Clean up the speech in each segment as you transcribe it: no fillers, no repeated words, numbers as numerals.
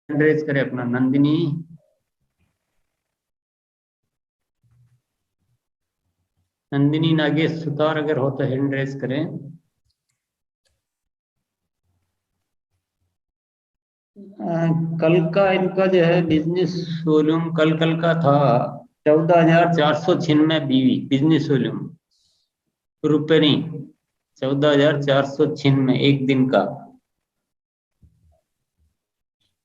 Hand raise करे अपना नंदिनी। नंदिनी नागेश सुतार अगर हो तो हैंड रेज करें। कल का इनका जो है बिजनेस वॉल्यूम कल का था 14,496 बीवी बिजनेस वॉल्यूम, रुपए नहीं, 14,496 एक दिन का।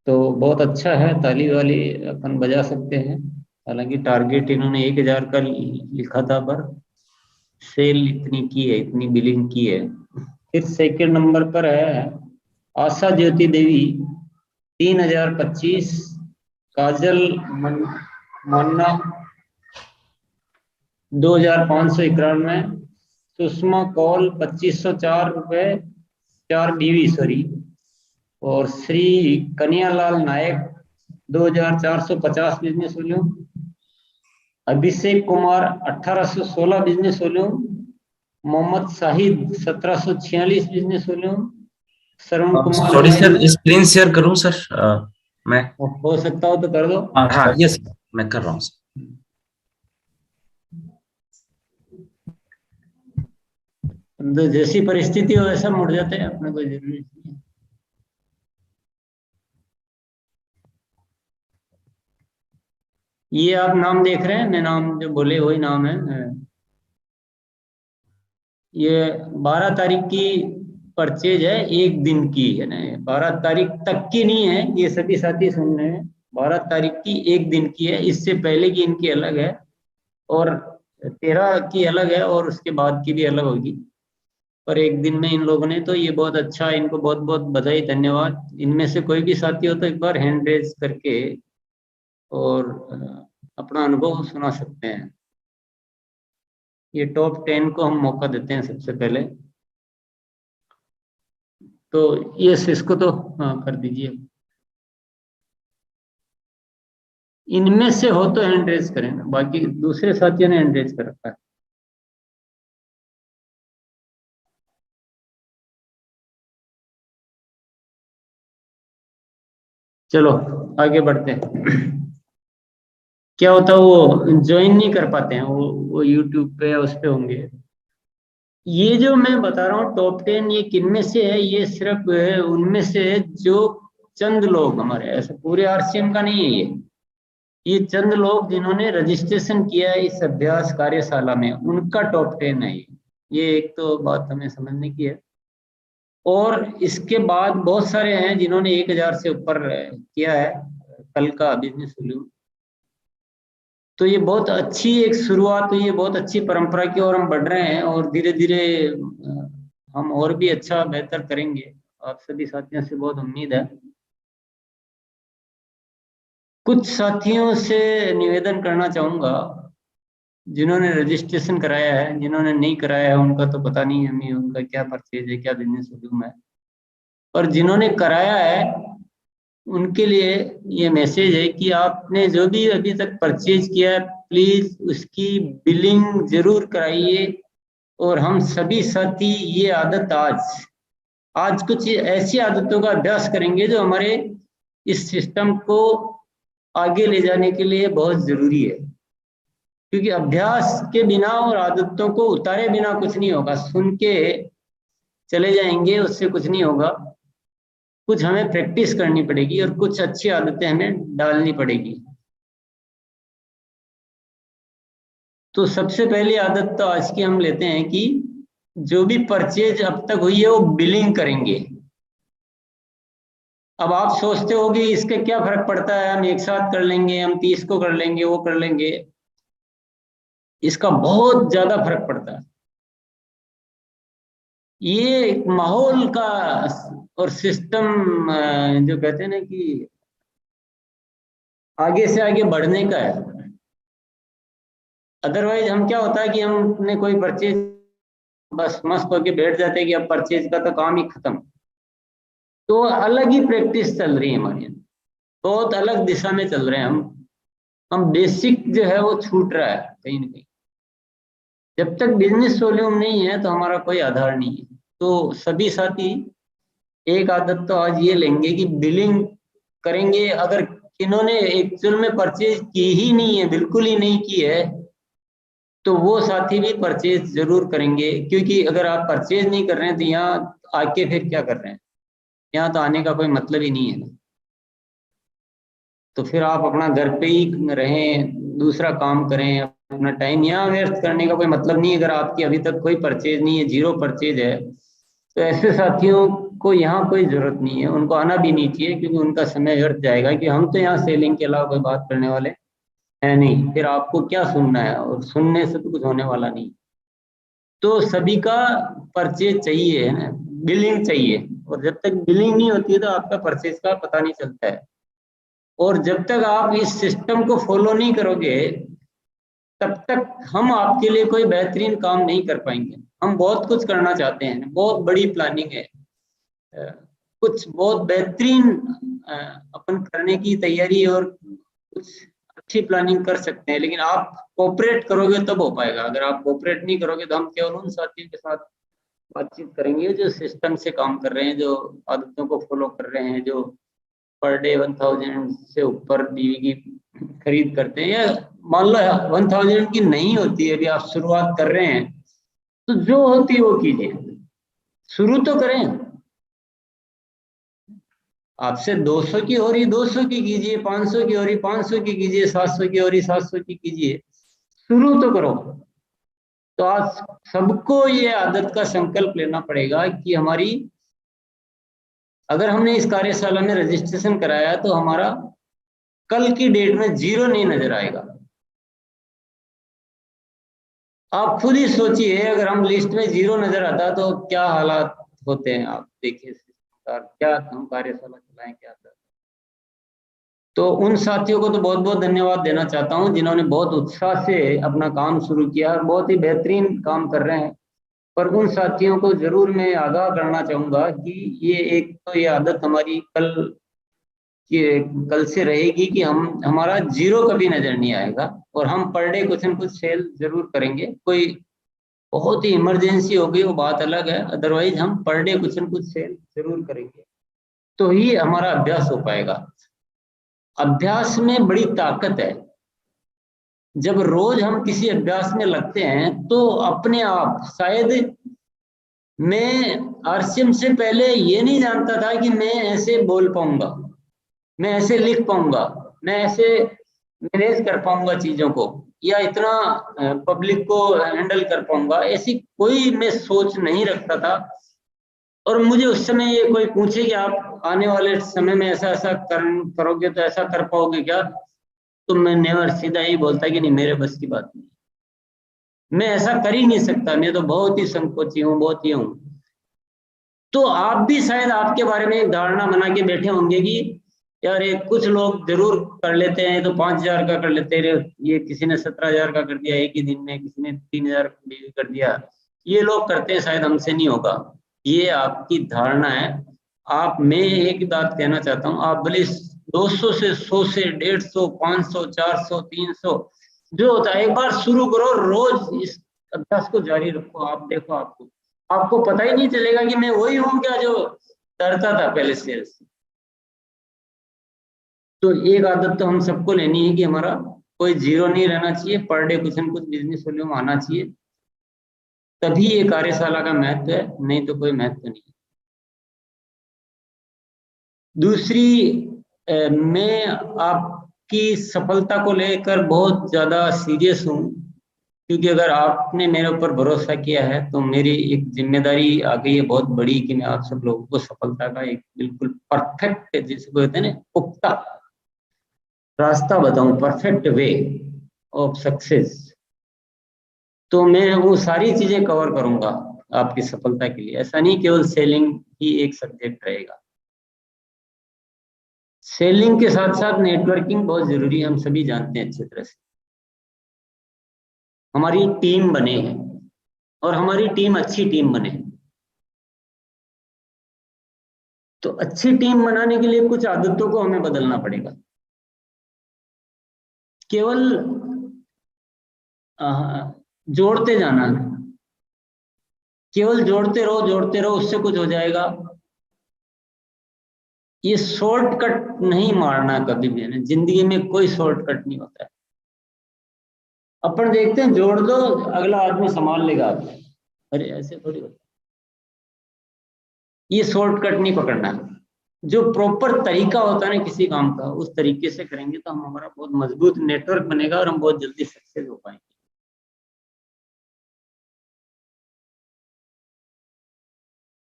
तो बहुत अच्छा है, ताली वाली अपन बजा सकते हैं। हालांकि टारगेट इन्होंने 1,000 का लिखा था, पर सेल इतनी की है, इतनी बिलिंग की है। फिर सेकंड नंबर पर है आशा ज्योति देवी 3,025, काजल मन्ना 2,591, सुषमा कौल 2,504 रुपये 4 बीवी सॉरी, और Shri Kanyalal Nayak 2,450 business volume, Abhishek Kumar 1,816 business volume, Mohammad Shahid 1,746 business volume, Shravan Kumar sorry sir, screen share करूं सर? मैं हो सकता हो तो कर दो। हाँ यस, मैं कर रहा हूँ सर। तो जैसी परिस्थिति हो वैसा मुड़ जाते हैं, अपने कोई जरूरी नहीं है। ये आप नाम देख रहे हैं, मैं नाम जो बोले वही नाम है। ये 12 तारीख की परचेज है, एक दिन की है ना, 12 तारीख तक की नहीं है, ये सभी साथी सुन रहे हैं। 12 तारीख की एक दिन की है, इससे पहले की इनकी अलग है, और 13 की अलग है, और उसके बाद की भी अलग होगी। पर एक दिन में इन लोगों ने तो ये बहुत अच्छा, इनको बहुत बहुत बधाई, धन्यवाद। इनमें से कोई भी साथी हो तो एक बार हैंड रेज करके और अपना अनुभव सुना सकते हैं। ये टॉप 10 को हम मौका देते हैं सबसे पहले। तो ये इसको तो हाँ कर दीजिए। इनमें से हो तो हैंड रेज करें ना, बाकी दूसरे साथियों ने हैंड रेज कर रखा है। चलो आगे बढ़ते हैं। क्या होता है, वो ज्वाइन नहीं कर पाते हैं, वो यूट्यूब पे या उस पे होंगे। ये जो मैं बता रहा हूँ टॉप 10, ये किन में से है? ये सिर्फ उनमें से है जो चंद लोग हमारे, ऐसे पूरे आरसीएम का नहीं है ये चंद लोग जिन्होंने रजिस्ट्रेशन किया है इस अभ्यास कार्यशाला में, उनका टॉप 10 है ये एक तो बात हमें समझने की है। और इसके बाद बहुत सारे हैं जिन्होंने 1,000 से ऊपर किया है कल का बिजनेस वॉल्यूम। तो ये बहुत अच्छी एक शुरुआत हुई है, बहुत अच्छी परंपरा की ओर हम बढ़ रहे हैं, और धीरे धीरे हम और भी अच्छा बेहतर करेंगे। आप सभी साथियों से बहुत उम्मीद है। कुछ साथियों से निवेदन करना चाहूंगा जिन्होंने रजिस्ट्रेशन कराया है, जिन्होंने नहीं कराया है उनका तो पता नहीं हमें उनका क्या परचेज है, क्या बिजनेस वॉल्यूम है। और जिन्होंने कराया है उनके लिए ये मैसेज है कि आपने जो भी अभी तक परचेज किया है, प्लीज उसकी बिलिंग जरूर कराइए। और हम सभी साथी ये आदत आज कुछ ऐसी आदतों का अभ्यास करेंगे जो हमारे इस सिस्टम को आगे ले जाने के लिए बहुत जरूरी है। क्योंकि अभ्यास के बिना और आदतों को उतारे बिना कुछ नहीं होगा। सुन के चले जाएंगे उससे कुछ नहीं होगा। कुछ हमें प्रैक्टिस करनी पड़ेगी और कुछ अच्छी आदतें हमें डालनी पड़ेगी। तो सबसे पहली आदत तो आज की हम लेते हैं कि जो भी परचेज अब तक हुई है वो बिलिंग करेंगे। अब आप सोचते हो कि इसके क्या फर्क पड़ता है, हम एक साथ कर लेंगे, हम 30 को कर लेंगे, वो कर लेंगे। इसका बहुत ज्यादा फर्क पड़ता है। ये एक माहौल का और सिस्टम जो कहते हैं ना कि आगे से आगे बढ़ने का है। अदरवाइज हम क्या होता है कि हमने कोई परचेज बस मस्त होके बैठ जाते हैं कि अब परचेज का तो काम ही खत्म। तो अलग ही प्रैक्टिस चल रही है हमारी, बहुत अलग दिशा में चल रहे हैं हम बेसिक जो है वो छूट रहा है कहीं ना कहीं। जब तक बिजनेस वॉल्यूम नहीं है तो हमारा कोई आधार नहीं है। तो सभी साथी एक आदत तो आज ये लेंगे कि बिलिंग करेंगे। अगर इन्होंने एक्चुअल में परचेज की ही नहीं है, बिल्कुल ही नहीं की है, तो वो साथी भी परचेज जरूर करेंगे, क्योंकि अगर आप परचेज नहीं कर रहे हैं तो यहाँ आके फिर क्या कर रहे हैं, यहाँ तो आने का कोई मतलब ही नहीं है ना। तो फिर आप अपना घर पे ही रहें, दूसरा काम करें, अपना टाइम यहाँ व्यर्थ करने का कोई मतलब नहीं है। अगर आपकी अभी तक कोई परचेज नहीं है, जीरो परचेज है, तो ऐसे साथियों को यहाँ कोई जरूरत नहीं है, उनको आना भी नहीं चाहिए, क्योंकि उनका समय व्यर्थ जाएगा कि हम तो यहाँ सेलिंग के अलावा कोई बात करने वाले है नहीं। फिर आपको क्या सुनना है, और सुनने से तो कुछ होने वाला नहीं। तो सभी का परचेज चाहिए है ना, बिलिंग चाहिए, और जब तक बिलिंग नहीं होती है तो आपका परचेज का पता नहीं चलता है। और जब तक आप इस सिस्टम को फॉलो नहीं करोगे, तब तक हम आपके लिए कोई बेहतरीन काम नहीं कर पाएंगे। हम बहुत कुछ करना चाहते हैं, बहुत बड़ी प्लानिंग है, कुछ बहुत बेहतरीन अपन करने की तैयारी, और कुछ अच्छी प्लानिंग कर सकते हैं, लेकिन आप कोऑपरेट करोगे तब हो पाएगा। अगर आप कोऑपरेट नहीं करोगे तो हम केवल उन साथियों के साथ बातचीत करेंगे जो सिस्टम से काम कर रहे हैं, जो आदतों को फॉलो कर रहे हैं, जो पर डे 1000 से ऊपर डीवी की खरीद करते हैं, या मान लो 1000 की नहीं होती है, अभी आप शुरुआत कर रहे हैं, तो जो होती है वो कीजिए, शुरू तो करें। आपसे 200 की हो रही 200 की कीजिए, 500 की हो रही 500 की कीजिए, 700 की हो रही 700 की कीजिए, शुरू तो करो। तो आज सबको ये आदत का संकल्प लेना पड़ेगा कि हमारी, अगर हमने इस कार्यशाला में रजिस्ट्रेशन कराया तो हमारा कल की डेट में जीरो नहीं नजर आएगा। आप खुद ही सोचिए, अगर हम लिस्ट में जीरो नजर आता तो क्या हालात होते हैं, आप देखिए क्या हम कार्यशाला चलाएं, क्या कर। तो उन साथियों को तो बहुत बहुत धन्यवाद देना चाहता हूं, जिन्होंने बहुत उत्साह से अपना काम शुरू किया और बहुत ही बेहतरीन काम कर रहे हैं। पर उन साथियों को जरूर मैं आगाह करना चाहूंगा कि ये एक तो ये आदत हमारी कल से रहेगी कि हम हमारा जीरो कभी नजर नहीं आएगा, और हम पर डे कुछ न कुछ सेल जरूर करेंगे। कोई बहुत ही इमरजेंसी हो गई वो बात अलग है, अदरवाइज हम पर डे कुछ न कुछ सेल जरूर करेंगे, तो ही हमारा अभ्यास हो पाएगा। अभ्यास में बड़ी ताकत है। जब रोज हम किसी अभ्यास में लगते हैं तो अपने आप, शायद मैं आरसीएम से पहले ये नहीं जानता था कि मैं ऐसे बोल पाऊंगा, मैं ऐसे लिख पाऊंगा, मैं ऐसे मैनेज कर पाऊंगा चीजों को, या इतना पब्लिक को हैंडल कर पाऊंगा, ऐसी कोई मैं सोच नहीं रखता था। और मुझे उस समय ये कोई पूछे कि आप आने वाले समय में ऐसा ऐसा करोगे तो ऐसा कर पाओगे क्या, तो मैं नेवर, सीधा ही बोलता कि नहीं, मेरे बस की बात नहीं, मैं ऐसा कर ही नहीं सकता, मैं तो बहुत ही संकोची हूँ, बहुत ही हूँ। तो आप भी शायद आपके बारे में एक धारणा बना के बैठे होंगे कि यार ये कुछ लोग जरूर कर लेते हैं, तो 5000 का कर लेते हैं, ये किसी ने 17000 का कर दिया एक ही दिन में, किसी ने 3000 भी कर दिया, ये लोग करते हैं, शायद हमसे नहीं होगा। ये आपकी धारणा है। आप, मैं एक बात कहना चाहता हूँ, आप भले 200 से 100 से 150 500 400 300 जो होता है, एक बार शुरू करो, रोज इस अभ्यास को जारी रखो। आप देखो, आपको आपको पता ही नहीं चलेगा कि मैं वही हूँ क्या जो डरता था पहले से। तो एक आदत तो हम सबको लेनी है कि हमारा कोई जीरो नहीं रहना चाहिए, पर डे कुछ न कुछ बिजनेस वॉल्यूम आना चाहिए, तभी ये कार्यशाला का महत्व है, नहीं तो कोई महत्व नहीं। दूसरी, मैं आपकी सफलता को लेकर बहुत ज्यादा सीरियस हूँ, क्योंकि अगर आपने मेरे ऊपर भरोसा किया है तो मेरी एक जिम्मेदारी आ गई है बहुत बड़ी कि मैं आप सब लोगों को सफलता का एक बिल्कुल परफेक्ट, जिसको कहते हैं ना, पुख्ता रास्ता बताऊं, परफेक्ट वे ऑफ सक्सेस। तो मैं वो सारी चीजें कवर करूंगा आपकी सफलता के लिए। ऐसा नहीं केवल सेलिंग ही एक सब्जेक्ट रहेगा, सेलिंग के साथ साथ नेटवर्किंग बहुत जरूरी है, हम सभी जानते हैं अच्छी तरह से। हमारी टीम बने हैं, और हमारी टीम अच्छी टीम बने, तो अच्छी टीम बनाने के लिए कुछ आदतों को हमें बदलना पड़ेगा। केवल जोड़ते जाना, केवल जोड़ते रहो, उससे कुछ हो जाएगा, ये शॉर्टकट नहीं मारना कभी भी है, जिंदगी में कोई शॉर्टकट नहीं होता है। अपन देखते हैं जोड़ दो अगला आदमी संभाल लेगा आपको, अरे ऐसे थोड़ी होता है। ये शॉर्टकट नहीं पकड़ना है, जो प्रॉपर तरीका होता है ना किसी काम का, उस तरीके से करेंगे तो हम हमारा बहुत मजबूत नेटवर्क बनेगा और हम बहुत जल्दी सक्सेस हो पाएंगे।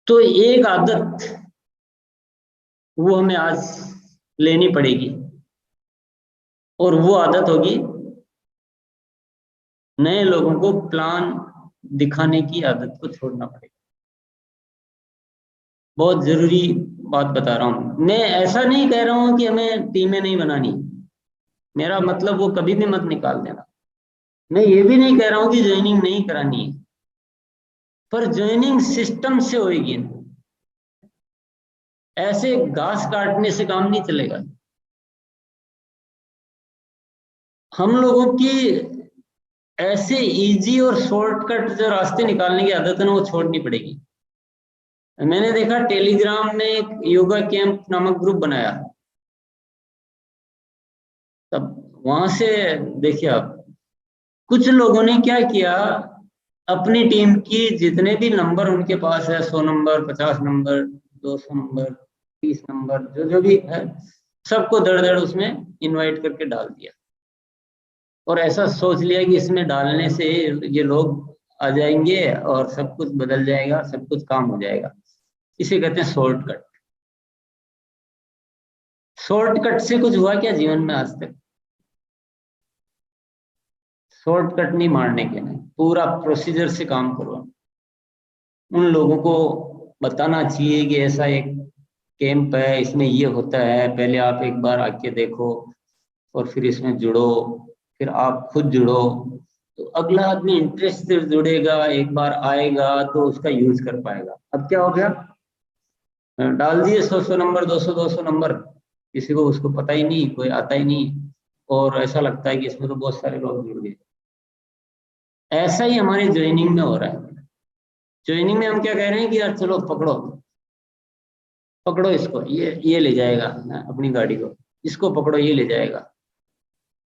तो एक आदत वो हमें आज लेनी पड़ेगी, और वो आदत होगी नए लोगों को प्लान दिखाने की आदत को छोड़ना पड़ेगा। बहुत जरूरी बात बता रहा हूं मैं, ऐसा नहीं कह रहा हूं कि हमें टीमें नहीं बनानी, मेरा मतलब वो कभी भी मत निकाल देना। मैं ये भी नहीं कह रहा हूं कि ज्वाइनिंग नहीं करानी है, पर ज्वाइनिंग सिस्टम से होगी, ऐसे घास काटने से काम नहीं चलेगा। हम लोगों की ऐसे इजी और शॉर्टकट जो रास्ते निकालने की आदत है ना, वो छोड़नी पड़ेगी। मैंने देखा टेलीग्राम में एक योगा कैंप नामक ग्रुप बनाया, तब वहां से देखिए आप, कुछ लोगों ने क्या किया, अपनी टीम की जितने भी नंबर उनके पास है, 100 नंबर, 50 नंबर, 200 नंबर, 30 नंबर, जो जो भी है, सबको दड़ दड़ उसमें इनवाइट करके डाल दिया, और ऐसा सोच लिया कि इसमें डालने से ये लोग आ जाएंगे और सब कुछ बदल जाएगा, सब कुछ काम हो जाएगा। इसे कहते हैं शॉर्टकट। शॉर्टकट से कुछ हुआ क्या जीवन में आज तक? शॉर्टकट नहीं मारने के, नहीं, पूरा प्रोसीजर से काम करो। उन लोगों को बताना चाहिए कि ऐसा एक कैंप है, इसमें ये होता है, पहले आप एक बार आके देखो और फिर इसमें जुड़ो, फिर आप खुद जुड़ो, तो अगला आदमी इंटरेस्ट से जुड़ेगा, एक बार आएगा तो उसका यूज कर पाएगा। अब क्या हो गया, डाल दिए 100 नंबर, 200 नंबर, किसी को उसको पता ही नहीं, कोई आता ही नहीं, और ऐसा लगता है कि इसमें तो बहुत सारे लोग जुड़ गए। ऐसा ही हमारी ज्वाइनिंग में हो रहा है। ज्वाइनिंग में हम क्या कह रहे हैं कि यार चलो पकड़ो पकड़ो इसको, ये ले जाएगा अपनी गाड़ी को, इसको पकड़ो ये ले जाएगा,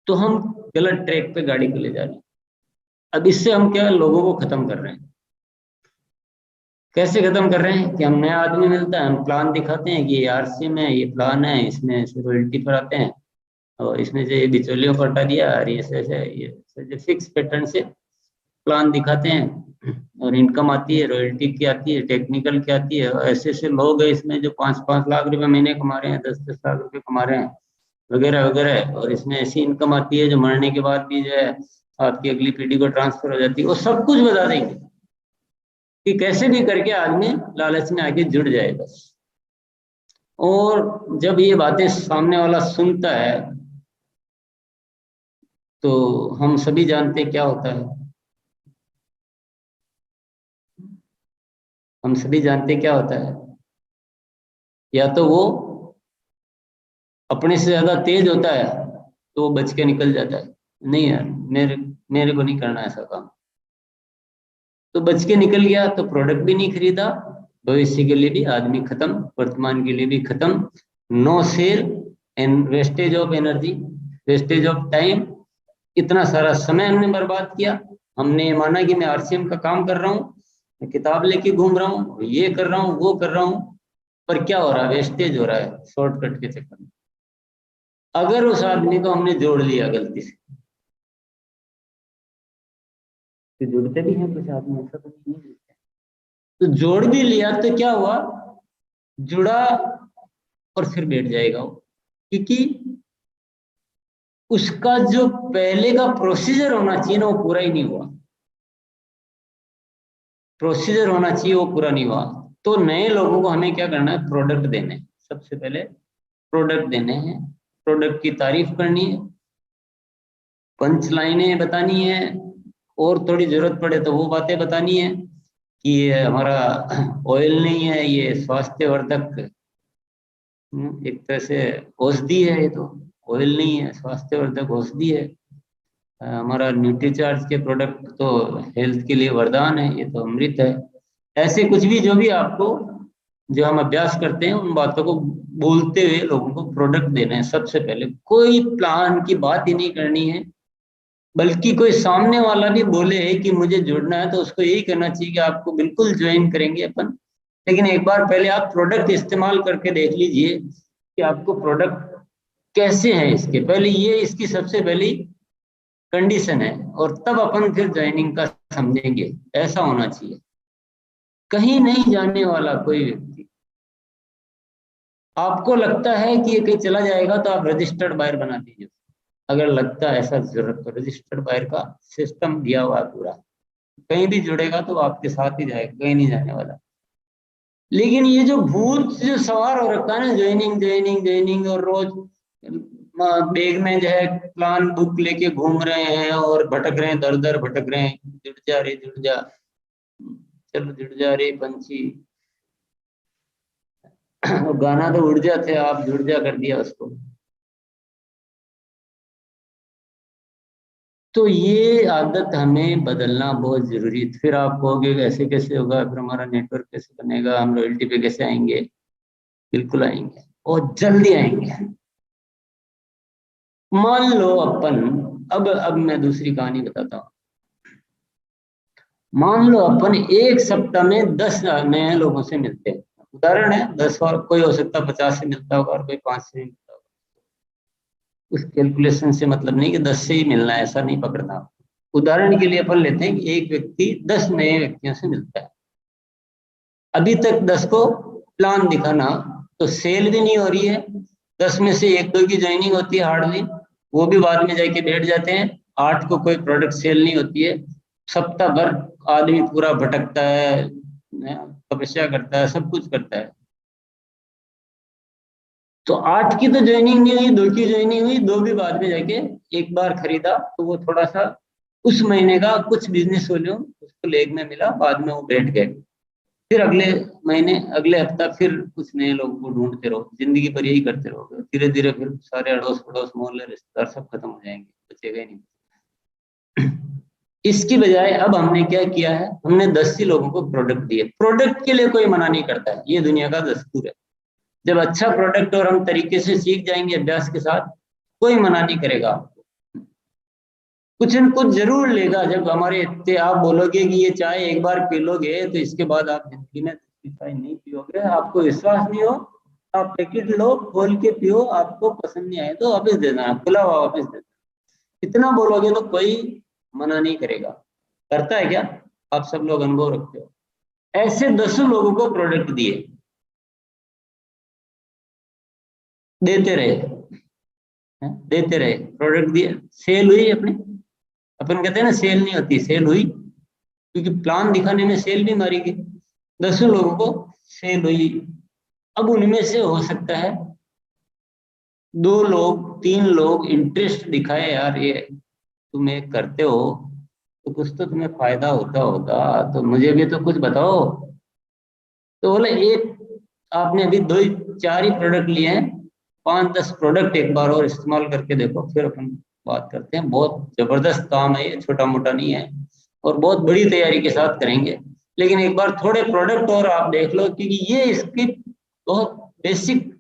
तो हम गलत ट्रैक पे गाड़ी को ले जा रहे हैं। अब इससे हम क्या लोगों को खत्म कर रहे हैं। कैसे खत्म कर रहे हैं कि हम, नया आदमी मिलता है, हम प्लान दिखाते हैं कि आरसी में ये प्लान है, इसमें रॉयल्टी पर आते हैं, और इसमें से बिचौलियों को हटा दिया, और ये फिक्स पैटर्न से प्लान दिखाते हैं, और इनकम आती है, रॉयल्टी की आती है, टेक्निकल की आती है। ऐसे ऐसे लोग हैं इसमें जो 5-5 लाख रुपए महीने कमा रहे हैं, 10-10 लाख रुपए कमा रहे हैं, वगैरह वगैरह। और इसमें ऐसी इनकम आती है जो मरने के बाद भी जो है आपकी अगली पीढ़ी को ट्रांसफर हो जाती है। वो सब कुछ बता देंगे कि कैसे भी करके आदमी लालच में आके जुड़ जाए बस। और जब ये बातें सामने वाला सुनता है तो हम सभी जानते हैं क्या होता है, हम सभी जानते हैं क्या होता है। या तो वो अपने से ज्यादा तेज होता है तो वो बच के निकल जाता है, नहीं यार मेरे मेरे को नहीं करना ऐसा काम, तो बच के निकल गया, तो प्रोडक्ट भी नहीं खरीदा, भविष्य के लिए भी आदमी खत्म, वर्तमान के लिए भी खत्म। No cell and wastage of energy, wastage of time, इतना सारा समय हमने बर्बाद किया। हमने माना कि मैं आरसीएम का काम कर रहा हूँ, मैं किताब लेके घूम रहा हूँ, ये कर रहा हूँ, वो कर रहा हूँ, पर क्या हो रहा है, वेस्टेज हो रहा है शॉर्टकट के चक्कर में। अगर उस आदमी को हमने जोड़ लिया गलती से, तो जुड़ते भी हैं कुछ आदमी, ऐसा तो नहीं जुड़ते, तो जोड़ भी लिया तो क्या हुआ, जुड़ा और फिर बैठ जाएगा वो, क्योंकि उसका जो पहले का प्रोसीजर होना चाहिए ना, वो पूरा ही नहीं हुआ। प्रोसीजर होना चाहिए वो पूरा नहीं हुआ। तो नए लोगों को हमें क्या करना है, प्रोडक्ट देने, सबसे पहले प्रोडक्ट देने हैं, प्रोडक्ट की तारीफ करनी है, पंच लाइनें बतानी है, और थोड़ी जरूरत पड़े तो वो बातें बतानी है कि ये हमारा ऑयल नहीं है, ये स्वास्थ्यवर्धक, एक तरह से औषधि है, ये तो ऑयल नहीं है, स्वास्थ्यवर्धक औषधि है। हमारा न्यूट्रीचार्ज के प्रोडक्ट तो हेल्थ के लिए वरदान है, ये तो अमृत है। ऐसे कुछ भी जो भी आपको जो हम अभ्यास करते हैं उन बातों को बोलते हुए लोगों को प्रोडक्ट देना है। सबसे पहले कोई प्लान की बात ही नहीं करनी है, बल्कि कोई सामने वाला भी बोले कि मुझे जुड़ना है तो उसको यही करना चाहिए कि आपको बिल्कुल ज्वाइन करेंगे अपन, लेकिन एक बार पहले आप प्रोडक्ट इस्तेमाल करके देख लीजिए कि आपको प्रोडक्ट कैसे है। इसके पहले ये इसकी सबसे पहली कंडीशन है, और तब अपन फिर ज्वाइनिंग का समझेंगे। ऐसा होना चाहिए। कहीं नहीं जाने वाला कोई व्यक्ति, आपको लगता है कि ये कहीं चला जाएगा तो आप रजिस्टर्ड बायर बना दीजिए। अगर लगता है ऐसा जरूरत, तो रजिस्टर्ड बायर का सिस्टम दिया हुआ है पूरा, कहीं भी जुड़ेगा तो आपके साथ ही जाएगा, कहीं नहीं जाने वाला। लेकिन ये जो भूत जो सवार हो रखा है ना, ज्वाइनिंग ज्वाइनिंग ज्वाइनिंग, और रोज बैग में जो है प्लान बुक लेके घूम रहे हैं और भटक रहे हैं, दर दर भटक रहे हैं। जुड़ जा रे जुड़ जा, चलो जुड़ जा रे पंछी। वो गाना तो उड़ जा थे, आप जुड़ जा कर दिया उसको। तो ये आदत हमें बदलना बहुत जरूरी है। फिर आप कहोगे ऐसे कैसे होगा, फिर हमारा नेटवर्क कैसे बनेगा, हम लॉयल्टी पे कैसे आएंगे? बिल्कुल आएंगे, और जल्दी आएंगे। मान लो अपन, अब मैं दूसरी कहानी बताता हूँ। मान लो अपन एक सप्ताह में 10 नए लोगों से मिलते हैं। उदाहरण है 10, और कोई हो सकता है 50 से मिलता होगा और कोई 5 से भी मिलता होगा। उस कैलकुलेशन से मतलब नहीं कि 10 से ही मिलना है, ऐसा नहीं पकड़ना। उदाहरण के लिए अपन लेते हैं कि एक व्यक्ति 10 नए व्यक्तियों से मिलता है। अभी तक 10 को प्लान दिखाना, तो सेल भी नहीं हो रही है। 10 में से एक दो की ज्वाइनिंग होती है हार्डली, वो भी बाद में जाके बैठ जाते हैं। 8 को कोई प्रोडक्ट सेल नहीं होती है। सप्ताह भर आदमी पूरा भटकता है, तपस्या करता है, सब कुछ करता है। तो 8 की तो ज्वाइनिंग नहीं हुई, 2 की ज्वाइनिंग हुई, 2 भी बाद में जाके एक बार खरीदा, तो वो थोड़ा सा उस महीने का कुछ बिजनेस वॉल्यूम उसको लेग में मिला, बाद में वो बैठ गए। फिर अगले महीने, अगले हफ्ता फिर कुछ नए लोगों को ढूंढते रहो, जिंदगी भर यही करते रहोगे। धीरे धीरे फिर सारे अड़ोस पड़ोस मोहल्ले रिश्तेदार सब खत्म हो जाएंगे, बचेगा ही नहीं। इसकी बजाय अब हमने क्या किया है, हमने 10 ही लोगों को प्रोडक्ट दिए। प्रोडक्ट के लिए कोई मना नहीं करता है, ये दुनिया का दस्तूर है। जब अच्छा प्रोडक्ट और हम तरीके से सीख जाएंगे अभ्यास के साथ, कोई मना नहीं करेगा। कुछ न कुछ जरूर लेगा। जब हमारे इतने आप बोलोगे कि ये चाय एक बार पी लोगे तो इसके बाद आप जिंदगी में चाय नहीं पियोगे, आपको विश्वास नहीं हो, आप पैकेट लो, खोल के पियो, आपको पसंद नहीं आए तो वापस देना, खुला हुआ वापस देना। इतना बोलोगे तो कोई मना नहीं करेगा। करता है क्या? आप सब लोग अनुभव रखते हो। ऐसे 10 लोगों को प्रोडक्ट दिए, देते रहे, देते रहे, प्रोडक्ट दिए, सेल हुई अपनी। अपन कहते हैं ना सेल नहीं होती, सेल हुई, क्योंकि प्लान दिखाने में सेल भी मारी गई। 10 लोगों को सेल हुई। अब उनमें से हो सकता है 2 लोग 3 लोग इंटरेस्ट दिखाए, यार ये तुम एक करते हो तो कुछ तो तुम्हें फायदा होता होगा, तो मुझे भी तो कुछ बताओ। तो बोले एक, आपने अभी 2 4 ही प्रोडक्ट लिए हैं, 5-10 प्रोडक्ट एक बार और इस्तेमाल करके देखो, फिर अपन बात करते हैं। बहुत जबरदस्त काम है ये, छोटा मोटा नहीं है, और बहुत बड़ी तैयारी के साथ करेंगे। लेकिन एक बार थोड़े प्रोडक्ट और आप देख लो, क्योंकि ये इसकी बहुत बेसिक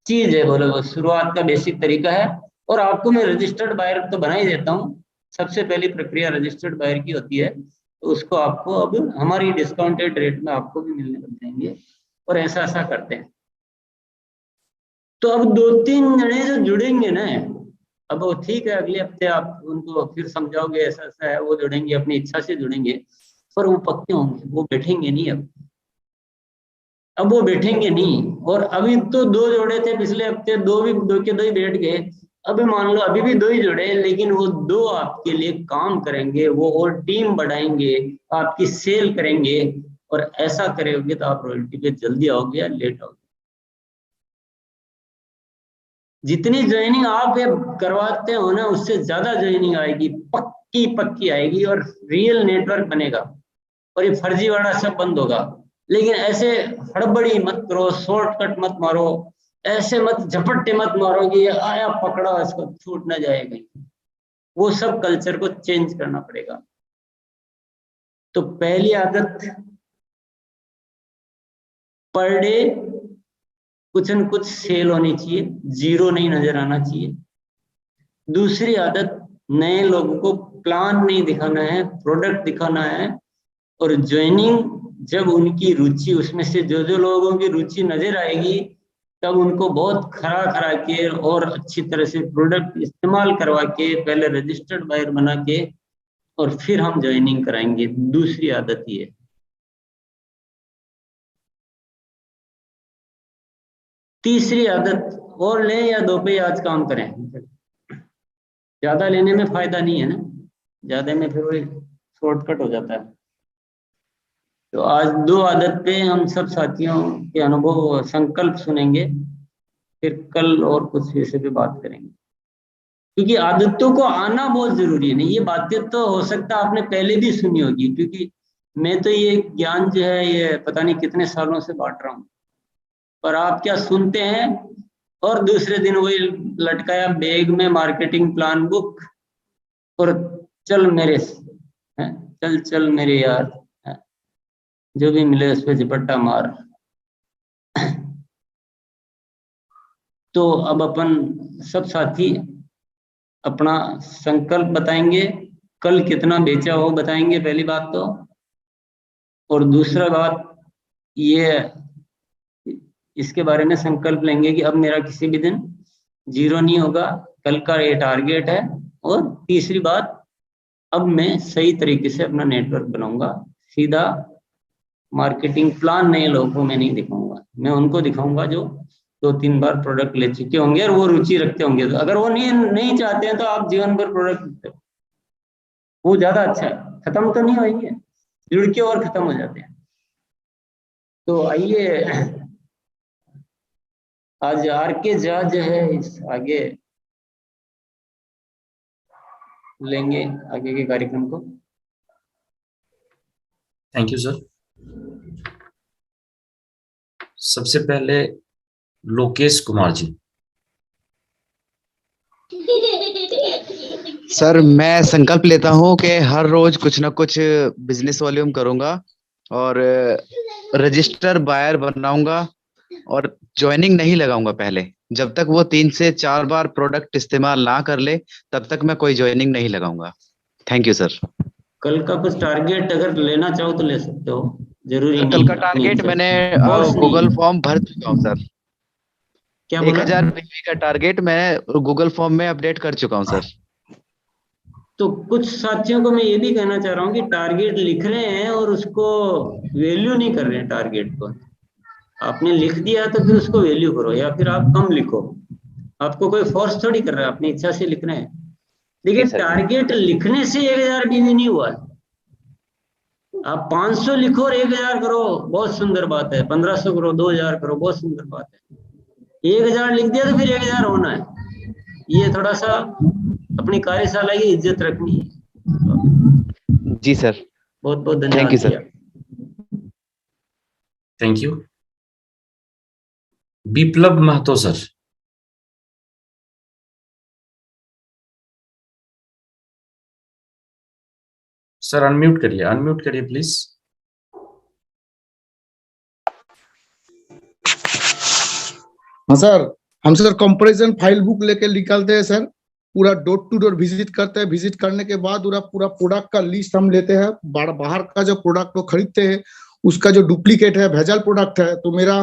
चीज है, बोले वो शुरुआत का बेसिक तरीका है। और आपको मैं रजिस्टर्ड बायर तो बना ही देता हूँ। सबसे पहली प्रक्रिया रजिस्टर्ड बायर की होती है, तो उसको आपको अब हमारी डिस्काउंटेड रेट में आपको भी मिलने लग जाएंगे, और ऐसा ऐसा करते हैं। तो अब 2-3 जने जो जुड़ेंगे ना, अब वो ठीक है, अगले हफ्ते आप उनको फिर समझाओगे ऐसा ऐसा है, वो जुड़ेंगे, अपनी इच्छा से जुड़ेंगे, पर वो पक्के होंगे, वो बैठेंगे नहीं। अब वो बैठेंगे नहीं। और अभी तो 2 जोड़े थे पिछले हफ्ते, 2 भी 2 के 2 ही बैठ गए। अभी मान लो अभी भी 2 ही जुड़े, लेकिन वो 2 आपके लिए काम करेंगे, वो और टीम बढ़ाएंगे, आपकी सेल करेंगे। और ऐसा करोगे तो आप रॉयल्टी पे जल्दी आओगे या लेट आओगे। जितनी ज्वाइनिंग आप ये करवाते हो ना, उससे ज्यादा ज्वाइनिंग आएगी, पक्की पक्की आएगी, और रियल नेटवर्क बनेगा, और ये फर्जी वाला सब बंद होगा। लेकिन ऐसे हड़बड़ी मत करो, शॉर्टकट मत मारो, ऐसे मत झपट्टे मत मारो कि ये आया पकड़ा इसको छूट ना जाए कहीं। वो सब कल्चर को चेंज करना पड़ेगा। तो पहली आदत पर डे कुछ न कुछ सेल होनी चाहिए, जीरो नहीं नजर आना चाहिए। दूसरी आदत, नए लोगों को प्लान नहीं दिखाना है, प्रोडक्ट दिखाना है। और ज्वाइनिंग जब उनकी रुचि, उसमें से जो जो लोगों की रुचि नजर आएगी, तब उनको बहुत खरा खरा के और अच्छी तरह से प्रोडक्ट इस्तेमाल करवा के, पहले रजिस्टर्ड बायर बना के, और फिर हम ज्वाइनिंग कराएंगे। दूसरी आदत ये। तीसरी आदत, और लें या 2 पे आज काम करें। ज्यादा लेने में फायदा नहीं है ना, ज्यादा में फिर वही शॉर्टकट हो जाता है। तो आज 2 आदत पे हम सब साथियों के अनुभव, संकल्प सुनेंगे, फिर कल और कुछ विषय पे बात करेंगे। क्योंकि आदतों को आना बहुत जरूरी है। नहीं, ये बातें तो हो सकता है आपने पहले भी सुनी होगी, क्योंकि मैं तो ये ज्ञान जो है ये पता नहीं कितने सालों से बांट रहा हूँ। पर आप क्या सुनते हैं और दूसरे दिन वही लटकाया बैग में मार्केटिंग प्लान बुक, और चल मेरे चल चल मेरे यार, जो भी मिले उस पर झपट्टा मार। तो अब अपन सब साथी अपना संकल्प बताएंगे, कल कितना बेचा वो बताएंगे पहली बात तो। और दूसरा बात ये, इसके बारे में संकल्प लेंगे कि अब मेरा किसी भी दिन जीरो नहीं होगा, कल का ये टारगेट है। और तीसरी बात, अब मैं सही तरीके से अपना नेटवर्क बनाऊंगा, सीधा मार्केटिंग प्लान नए लोगों में नहीं दिखाऊंगा, मैं उनको दिखाऊंगा जो 2-3 बार प्रोडक्ट ले चुके होंगे और वो रुचि रखते होंगे। तो अगर वो नहीं चाहते हैं तो आप जीवन भर प्रोडक्ट, वो ज्यादा अच्छा है, खत्म तो नहीं होंगे, जुड़ के और खत्म हो जाते हैं। तो आइए आज आर के झा जो है इस आगे लेंगे आगे के कार्यक्रम को। Thank you sir. सबसे पहले लोकेश कुमार जी। सर, मैं संकल्प लेता हूँ कि हर रोज कुछ ना कुछ बिजनेस वॉल्यूम करूंगा और रजिस्टर बायर बनाऊंगा और ज्वाइनिंग नहीं लगाऊंगा पहले। जब तक वो 3 से 4 बार प्रोडक्ट इस्तेमाल ना कर ले तब तक मैं कोई ज्वाइनिंग नहीं लगाऊंगा। Thank you sir. कल का कुछ टारगेट अगर लेना चाहो तो ले सकते हो, जरूरी कल नहीं का अपनी टारगेट इच्छा मैंने से, फोर्स नहीं गूगल है। फॉर्म भर चुका हूँ सर। क्या बोला? 1000 बीवी का टारगेट मैं गूगल फॉर्म में अपडेट कर चुका हूँ सर। तो कुछ साथियों को मैं ये भी कहना चाह रहा हूँ कि टारगेट लिख रहे हैं और उसको वैल्यू नहीं कर रहे हैं टारगेट को। आपने लिख दिया तो फिर उसको वैल्यू करो, या फिर आप कम लिखो। आपको कोई फोर्स थोड़ी कर रहा है, अपनी इच्छा से लिख रहे हैं। देखिए, जी सर। टारगेट लिखने से 1000 बीवी नहीं हुआ है। आप 500 लिखो और 1000 करो, बहुत सुंदर बात है। 1500 करो, 2000 करो, बहुत सुंदर बात है। 1000 लिख दिया तो फिर 1000 होना है। ये थोड़ा सा अपनी कार्यशाला की इज्जत रखनी है। जी सर। बहुत बहुत थैंक यू धन्यवाद सर। भैया। Thank you. Viplav Mahato sir. Sir unmute करिए प्लीज। हाँ सर, हम सर कंपैरिजन फाइल बुक लेके निकलते हैं सर, पूरा डोर टू डोर विजिट करते हैं। विजिट करने के बाद पूरा प्रोडक्ट का लिस्ट हम लेते हैं। बाहर का जो प्रोडक्ट वो खरीदते हैं, उसका जो डुप्लीकेट है, भेजल प्रोडक्ट है, तो मेरा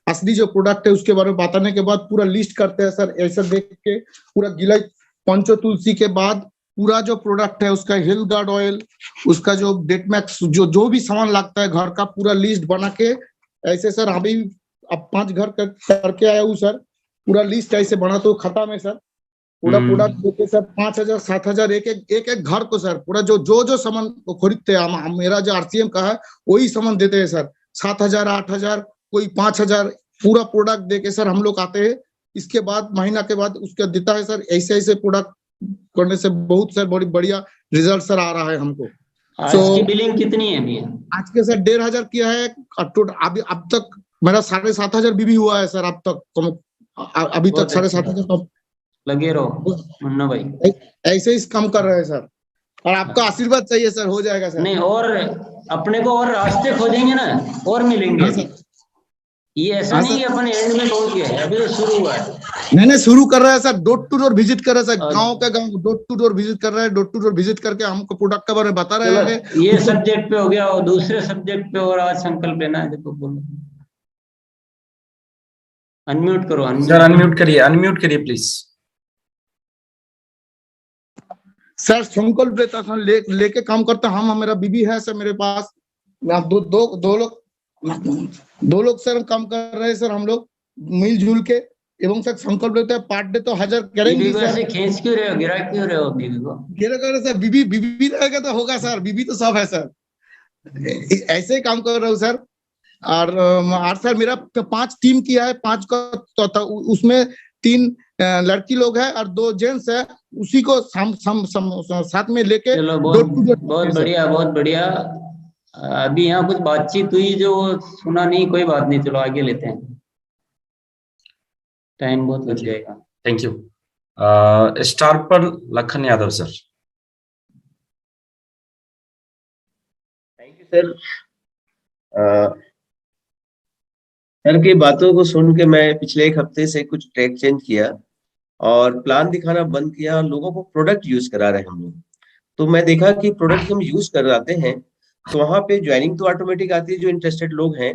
असली जो प्रोडक्ट है उसके बारे में बताने के बाद पूरा लिस्ट करते हैं सर। ऐसा देख के पूरा गिलाई पंचो तुलसी के बाद पूरा जो प्रोडक्ट है उसका हेल्थ गार्ड ऑयल, उसका जो डेटमैक्स, जो भी सामान लगता है घर का, पूरा लिस्ट बना के ऐसे सर अभी अब 5 घर करके आया हूँ सर। पूरा लिस्ट ऐसे बना तो खत्म है सर। पूरा प्रोडक्ट देके सर 5000 7000 एक एक घर को सर, पूरा जो सामान खरीदते हैं, मेरा जो आरसीएम का है वही सामान देते हैं सर। 7000 8000 कोई 5000 पूरा प्रोडक्ट देके सर हम लोग आते हैं। इसके बाद महीना के बाद उसका देता है सर। ऐसे ऐसे प्रोडक्ट करने से बहुत सर बड़ी बढ़िया रिजल्ट सर आ रहा है हमको। आज की बिलिंग कितनी है भैया? आज के सर 1500 किया है अब तक। मेरा 7500 बीबी हुआ है सर अब तक। अभी तक 7500 लगे रहो मुन्ना भाई, ऐसे ही कम कर रहे हैं सर। और आपका आशीर्वाद चाहिए सर, हो जाएगा सर। नहीं और अपने को और रास्ते खोजेंगे ना, और मिलेंगे। हाँ सर। ये ऐसा हाँ नहीं सर। कि अपन एंड में पहुंच गए हैं, अभी तो शुरू हुआ है। नहीं शुरू कर रहा है sir, door to door visit कर रहा है सर, और गांव के गांव डोर टू डोर विजिट कर रहा है, डोर टू डोर विजिट करके हमको प्रोडक्ट के बारे में बता चलो, रहे हैं। ये उसको सब्जेक्ट पे हो गया, और दूसरे सब्जेक्ट पे और आज संकल्प लेना है, देखो बोलो। अनम्यूट करो, सर अनम्यूट। अनम्यूट करिए प्लीज। सर संकल्प लेता सर, लेके काम करता हम, मेरा बीबी है सर मेरे पास, दो दो दो लोग सर काम कर रहे हैं सर, हम लोग मिलजुल के, एवं सर संकल्प लेते हैं, पार्ट डे तो 1000 बीबी करेंगे को सर। ऐसे खींच क्यों रहे हो, गिरा क्यों रहे हो बीबी को? मेरे को सर बीबी बीबी रहेगा तो होगा सर, बीबी तो सब है सर, ऐसे ही काम कर रहा हूँ सर। और सर मेरा 5 टीम किया है, 5 का तो उसमें 3 लड़की लोग हैं और 2 जेंट्स है, उसी को साथ में लेके चलो, बहुत डोर टू डोर बहुत बढ़िया, बहुत बढ़िया। अभी यहाँ कुछ बातचीत हुई जो सुना नहीं, कोई बात नहीं, चलो आगे लेते हैं, टाइम बहुत लग जाएगा। Thank you. स्टार पर Lakhan Yadav sir. Thank you sir. Sir की बातों को सुन के मैं पिछले 1 हफ्ते से कुछ ट्रैक चेंज किया और प्लान दिखाना बंद किया, लोगों को प्रोडक्ट यूज करा रहे हैं हम लोग। तो मैं देखा कि प्रोडक्ट हम यूज कराते हैं तो वहां पे ज्वाइनिंग तो ऑटोमेटिक आती है जो इंटरेस्टेड लोग हैं,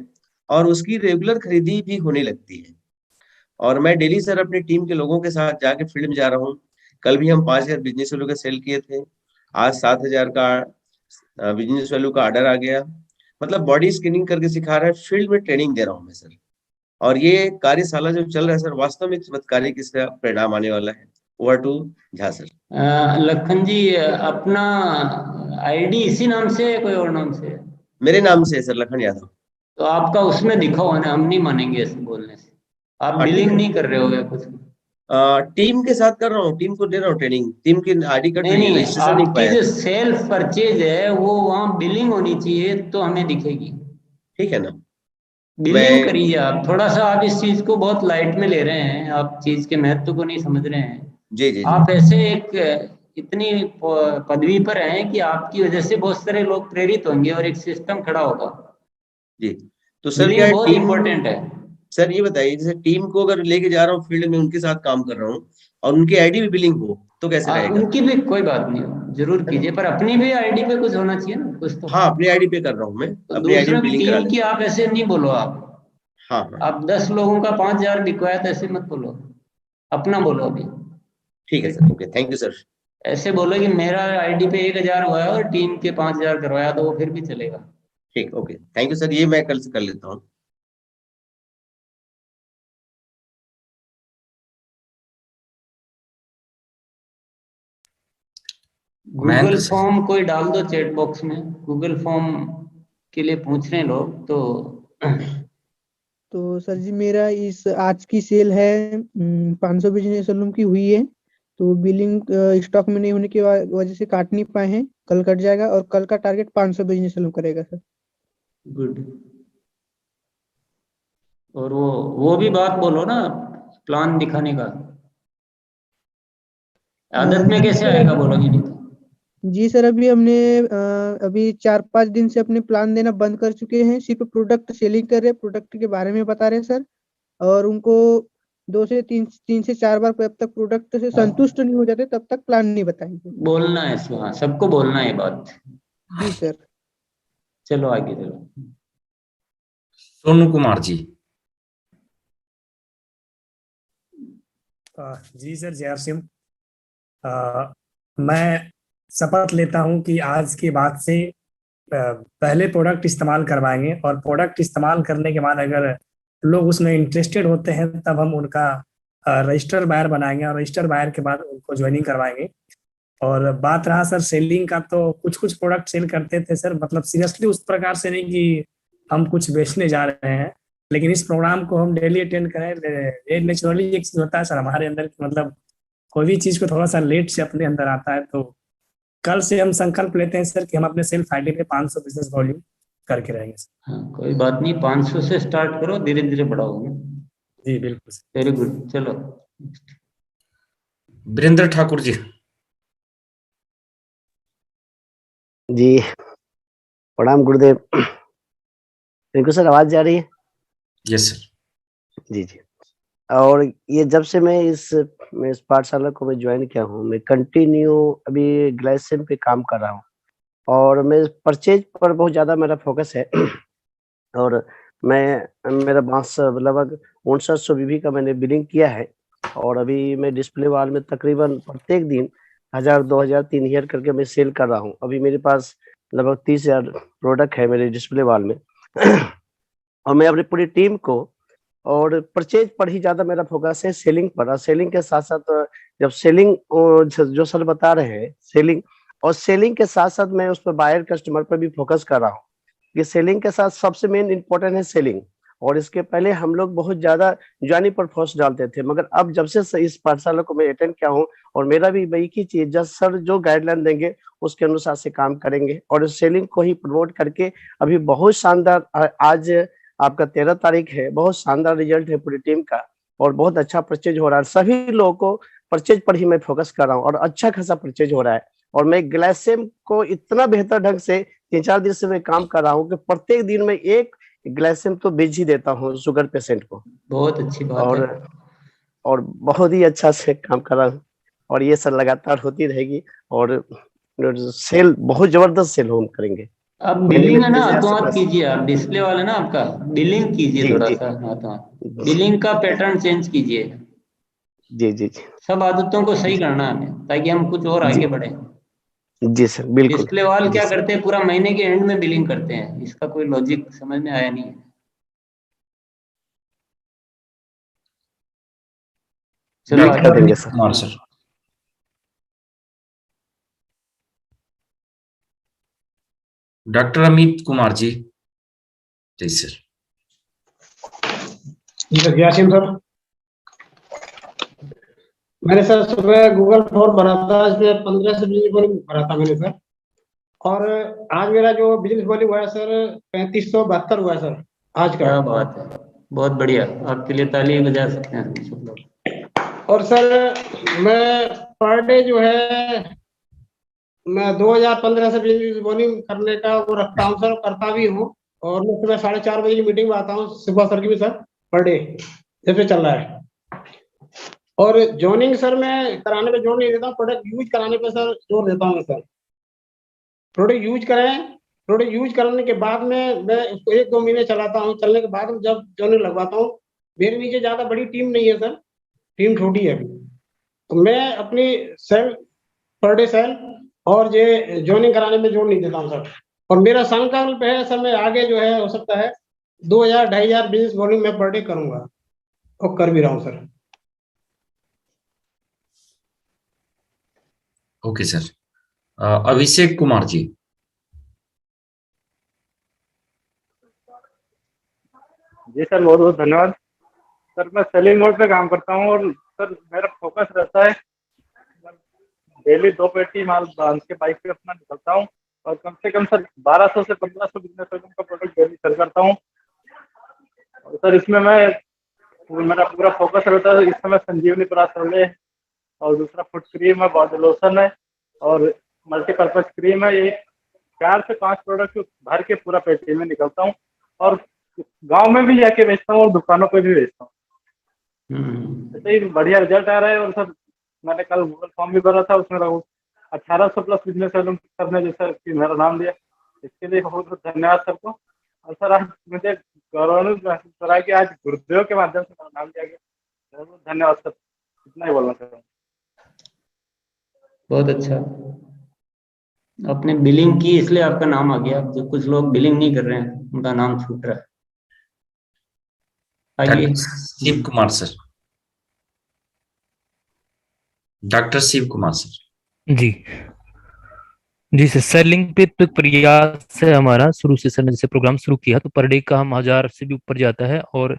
और उसकी रेगुलर खरीदी भी होने लगती है। और मैं डेली सर अपनी टीम के लोगों के साथ जाके फील्ड में जा रहा हूँ। कल भी हम 5000 बिजनेस वैल्यू का सेल किए थे, आज 7000 का बिजनेस वैल्यू का ऑर्डर आ गया। मतलब बॉडी स्कैनिंग करके सिखा रहा है, फील्ड में ट्रेनिंग दे रहा हूँ मैं सर। और ये कार्यशाला जो चल रहा है सर, वास्तव में चमत्कारी किसका परिणाम आने वाला है। Over to Jha sir. Lakhan ji, अपना आईडी इसी नाम से है, कोई और नाम से है? मेरे नाम से है सर, लखन यादव। तो आपका उसमें दिखा हुआ ना, हम नहीं मानेंगे ऐसे बोलने से। आप हाँ ठीक बिलिंग है। नहीं कर रहे हो या कुछ? टीम के साथ कर रहा हूँ, टीम को दे रहा हूँ ट्रेनिंग, टीम की आईडी का नहीं नहीं, रजिस्ट्रेशन नहीं आपकी पाया जो सर। सेल्फ परचेज है वो वहाँ बिलिंग होनी चाहिए, तो हमें दिखेगी। ठीक है ना। बिलिंग मैं करिए आप थोड़ा सा, आप इस चीज को बहुत लाइट में ले रहे हैं, आप चीज के महत्व को नहीं समझ रहे हैं। जी जी जी आप ऐसे एक इतनी पदवी पर हैं कि आपकी वजह से बहुत सारे लोग प्रेरित होंगे और एक सिस्टम खड़ा होगा। जी। तो सर क्या बिलिंग है बहुत टीम, इंपॉर्टेंट है। सर ये बताइए जैसे टीम को अगर लेके जा रहा हूँ फील्ड में, उनके साथ काम कर रहा हूँ और उनकी आईडी भी बिलिंग हो तो कैसे रहेगा? उनकी भी कोई बात नहीं हो, जरूर है ना? कीजिए, पर अपनी भी आईडी पे कुछ होना चाहिए ना, कुछ तो। हाँ अपनी आईडी पे कर रहा हूँ, मैं तो अपनी आईडी में दूसरों की बिलिंग करा टीम की लेता हूँ। आप ऐसे नहीं बोलो आप। हाँ हाँ आप 10 लोगों का 5000 बिकवाया तो ऐसे मत बोलो, अपना बोलो अभी। ठीक है sir, okay thank you sir. ऐसे बोलो कि मेरा आईडी पे 1000 हुआ है और टीम के 5000 करवाया, तो वो फिर भी चलेगा। ठीक, ओके थैंक यू सर, ये मैं कल से कर लेता हूँ। Google Mahendra sir. फॉर्म कोई डाल दो चैट बॉक्स में, गूगल फॉर्म के लिए पूछ रहे हैं लोग तो। तो सर जी मेरा इस आज की सेल है 500 बिजनेस वॉल्यूम की हुई है, तो बिलिंग स्टॉक में नहीं होने की वजह से काट नहीं पाए हैं, कल कट जाएगा और कल का टारगेट 500 बिजनेस वॉल्यूम करेगा सर। गुड। और वो भी बात बोलो ना, प्लान दिखाने का। आदत में जी कैसे सर आएगा बोलोगे नहीं तो? जी सर, अभी हमने अभी 4-5 दिन से अपने प्लान देना बंद कर चुके हैं, सिर्फ प्रोडक्ट सेलिंग कर रहे हैं, प्रोडक्ट के बारे में बता रहे हैं सर। और उनको 2 से 3 से 4 बार जब तक प्रोडक्ट से संतुष्ट नहीं हो जाते तब तक प्लान नहीं बताएंगे। बोलना है इसमें, हाँ, सबको बोलना है ये बात। जी सर। चलो आगे चलो। सोनू कुमार जी। जी सर, जय सिंह। मैं शपथ लेता हूं कि आज के बाद से पहले प्रोडक्ट इस्तेमाल करवाएंगे, और प्रोडक्ट इस्तेमाल करने के बाद अगर लोग उसमें इंटरेस्टेड होते हैं तब हम उनका रजिस्टर बायर बनाएंगे, और रजिस्टर बायर के बाद उनको ज्वाइनिंग करवाएंगे। और बात रहा सर सेलिंग का, तो कुछ कुछ प्रोडक्ट सेल करते थे सर, मतलब सीरियसली उस प्रकार से नहीं कि हम कुछ बेचने जा रहे हैं, लेकिन इस प्रोग्राम को हम डेली अटेंड करें, ये नेचुरली एक चीज होता है सर हमारे अंदर की, मतलब कोई भी चीज को थोड़ा सा लेट से अपने अंदर आता है। तो कल से हम संकल्प लेते हैं सर कि हम अपने सेल्फ आईडी पे 500 बिजनेस वॉल्यूम करके रहेंगे सर। हाँ, कोई बात नहीं, 500 से स्टार्ट करो, धीरे धीरे बढ़ाओ। जी बिल्कुल सर। वेरी गुड, चलो। वीरेंद्र ठाकुर जी। जी प्रणाम गुरुदेव। रिंकू सर आवाज जा रही है? Yes sir. जी जी। और ये जब से मैं इस पाठशाला को मैं ज्वाइन किया हूँ, मैं कंटिन्यू अभी ग्लाइसिन पे काम कर रहा हूँ और मैं परचेज पर बहुत ज़्यादा मेरा फोकस है। और मेरा बांस लगभग 5900 बीबी का मैंने बिलिंग किया है और अभी मैं डिस्प्ले वॉल में तकरीबन प्रत्येक दिन 1000, 2000, 3000 करके मैं सेल कर रहा हूँ। अभी मेरे पास लगभग 30,000 प्रोडक्ट है मेरे डिस्प्ले वॉल में। और मैं अपनी पूरी टीम को और परचेज पर ही ज़्यादा मेरा फोकस है, सेलिंग पर। और सेलिंग के साथ-साथ जब सेलिंग जो सर बता रहे हैं सेलिंग के साथ-साथ मैं उस पर बायर कस्टमर पर भी फोकस कर रहा हूँ। ये सेलिंग के साथ सबसे मेन इम्पोर्टेंट है सेलिंग। और इसके पहले हम लोग बहुत ज़्यादा ज्वाइनिंग पर फोकस डालते थे, मगर अब जब से इस पाठशाला को मैं अटेंड किया हूँ और मेरा भी वही की चीज़, जब सर जो गाइडलाइन देंगे उसके अनुसार से काम करेंगे और सेलिंग को ही प्रमोट करके अभी बहुत शानदार आज आपका 13 तारीख है, बहुत शानदार रिजल्ट है पूरी टीम का और बहुत अच्छा परचेज हो रहा है। सभी लोगों को परचेज पर ही मैं फोकस कर रहा हूँ और अच्छा खासा परचेज हो रहा है। और मैं ग्लाइसेम को इतना बेहतर ढंग से 3-4 दिन से मैं काम कर रहा हूँ कि प्रत्येक दिन में 1 ग्लाइसेम तो बेच ही देता हूँ शुगर पेशेंट को। बहुत अच्छी बात है। और बहुत ही अच्छा से काम कर रहा हूँ और ये सब लगातार होती रहेगी और सेल बहुत जबरदस्त सेल हम करेंगे। आप मेरी बिलिंग है ना मैनेजर तो से आप कीजिए, आप डिस्प्ले वाला ना आपका बिलिंग कीजिए जी थोड़ा जी सा हाथ हाथ बिलिंग का पैटर्न चेंज कीजिए। जी जी जी सब आदतों को सही करना है हमें ताकि हम कुछ और जी आगे बढ़े। जी सर, बिल्कुल। डिस्प्ले वाल जी क्या सर। करते हैं, पूरा महीने के एंड में बिलिंग करते हैं, इसका कोई लॉजिक समझ में आया नहीं है। चलो डॉक्टर कर आगे देंगे अमित सर। कुमार हाँ। सर। डॉक्टर अमित कुमार जी। जी सर। यासीन सर, मैंने सर सुबह गूगल फॉर्म भरा था, इसमें 15 से 20 वॉल्यूम भरा था मैंने सर। और आज मेरा जो बिजनेस वॉल्यूम हुआ है सर 3572 हुआ है सर आज का। क्या बात है, बहुत बढ़िया, आपके लिए ताली बजा सकते हैं हम सब लोग। और सर मैं पर डे जो है मैं 2015 से बिजनेस वॉल्यूम करने का वो रखता हूँ सर, करता भी हूँ। और मैं सुबह 4:30 बजे की मीटिंग में आता हूँ सुबह सर की भी सर, पर डे जब से चल रहा है। और जोनिंग सर मैं कराने पे जोर नहीं देता हूँ, प्रोडक्ट यूज कराने पे सर जोर देता हूँ सर। प्रोडक्ट यूज करें, प्रोडक्ट यूज करने के बाद में मैं उसको 1-2 महीने चलाता हूँ, चलने के बाद में जब जोनिंग लगवाता हूँ। मेरे नीचे ज्यादा बड़ी टीम नहीं है सर, टीम छोटी है अभी, तो मैं अपनी सेल पर डे सेल और ये जोनिंग कराने में जोर नहीं देता हूँ सर। और मेरा संकल्प है सर, मैं आगे जो है हो सकता है 2000, 2500 बिजनेस वॉल्यूम मैं पर डे करूंगा और कर भी रहा हूँ sir. Okay sir. Abhishek Kumar ji. जी सर, बहुत बहुत धन्यवाद सर। मैं सेलिंग मोड पे काम करता हूँ और सर मेरा फोकस रहता है डेली 2 पेटी माल बांध के बाइक पे अपना निकलता हूँ और कम से कम सर 1200 से 1500 बिजनेस का प्रोडक्ट डेली सेल करता हूँ। और सर इसमें मेरा पूरा फोकस रहता है। इस समय संजीवनी प्राशल्य है और दूसरा फुट क्रीम है, बॉडी लोशन है और मल्टीपर्पज क्रीम है। ये 4 से 5 प्रोडक्ट भर के पूरा पेटी में निकलता हूँ और गांव में भी जाके बेचता हूँ और दुकानों पे भी बेचता हूँ। ऐसे ही बढ़िया रिजल्ट आ रहा है। और सर मैंने कल गूगल फॉर्म भी भरा था, उसमें 1800 प्लस बिजनेस सर ने जैसा कि मेरा नाम दिया, इसके लिए बहुत बहुत धन्यवाद सर को। और सर आज मुझे गौरवान्वित महसूस हो रहा है कि आज गुरुदेव के माध्यम से मेरा नाम दिया गया। बहुत बहुत धन्यवाद सर, इतना ही बोलना चाहता हूँ। बहुत अच्छा, आपने बिलिंग की इसलिए आपका नाम आ गया। जो कुछ लोग बिलिंग नहीं कर रहे हैं उनका नाम छूट रहा है। आइए doctor Shiv Kumar sir. Doctor Shiv Kumar sir. जी जी सर, सेलिंग पे तो एक प्रयास है हमारा शुरू से। सर ने जैसे प्रोग्राम शुरू किया तो पर डे का हम 1000 से भी ऊपर जाता है। और